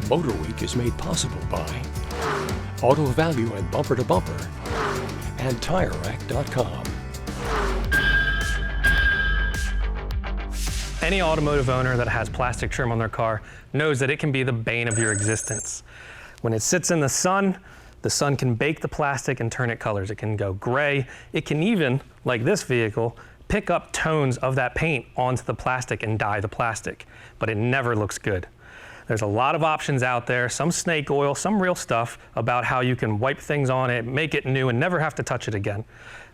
MotorWeek is made possible by Auto Value and Bumper to Bumper and TireRack.com. Any automotive owner that has plastic trim on their car knows that it can be the bane of your existence. When it sits in the sun can bake the plastic and turn it colors. It can go gray. It can even, like this vehicle, pick up tones of that paint onto the plastic and dye the plastic, but it never looks good. There's a lot of options out there, some snake oil, some real stuff about how you can wipe things on it, make it new, and never have to touch it again.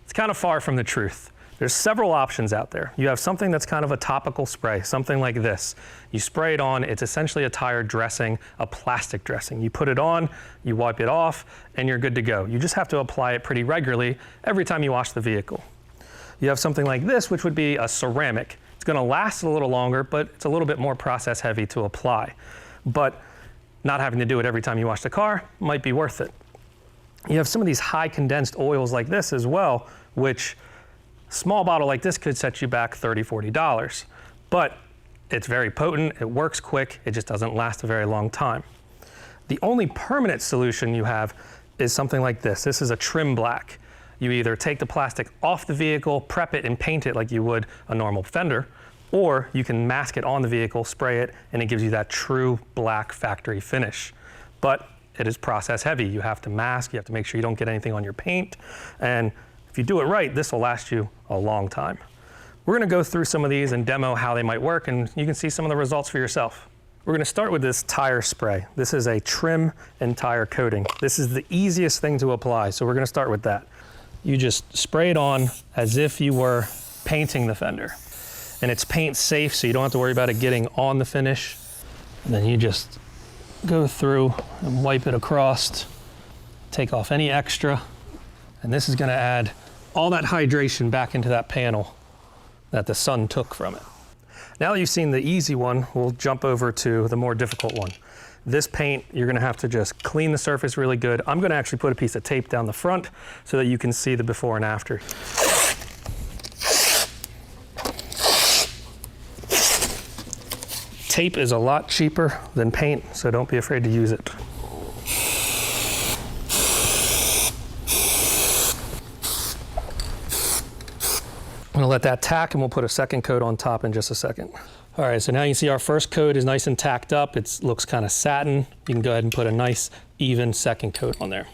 It's kind of far from the truth. There's several options out there. You have something that's kind of a topical spray, something like this. You spray it on, it's essentially a tire dressing, a plastic dressing. You put it on, you wipe it off, and you're good to go. You just have to apply it pretty regularly every time you wash the vehicle. You have something like this, which would be a ceramic. It's gonna last a little longer, but it's a little bit more process heavy to apply. But not having to do it every time you wash the car might be worth it. You have some of these high condensed oils like this as well, which a small bottle like this could set you back $30, $40. But it's very potent, it works quick, it just doesn't last a very long time. The only permanent solution you have is something like this. This is a trim black. You either take the plastic off the vehicle, prep it, and paint it like you would a normal fender, or you can mask it on the vehicle, spray it, and it gives you that true black factory finish. But it is process heavy. You have to mask, you have to make sure you don't get anything on your paint, and if you do it right, this will last you a long time. We're gonna go through some of these and demo how they might work, and you can see some of the results for yourself. We're gonna start with this tire spray. This is a trim and tire coating. This is the easiest thing to apply, so we're gonna start with that. You just spray it on as if you were painting the fender. And it's paint safe, so you don't have to worry about it getting on the finish. And then you just go through and wipe it across, take off any extra. And this is gonna add all that hydration back into that panel that the sun took from it. Now that you've seen the easy one, we'll jump over to the more difficult one. This paint, you're gonna have to just clean the surface really good. I'm gonna actually put a piece of tape down the front so that you can see the before and after. Tape is a lot cheaper than paint, so don't be afraid to use it. I'm gonna let that tack and we'll put a second coat on top in just a second. All right, so now you can see our first coat is nice and tacked up. It looks kind of satin. You can go ahead and put a nice, even second coat on there.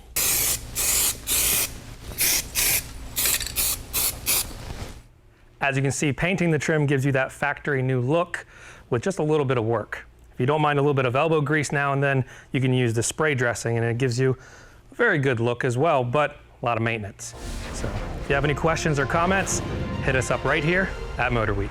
As you can see, painting the trim gives you that factory new look with just a little bit of work. If you don't mind a little bit of elbow grease now and then, you can use the spray dressing and it gives you a very good look as well, but a lot of maintenance. So if you have any questions or comments, hit us up right here at MotorWeek.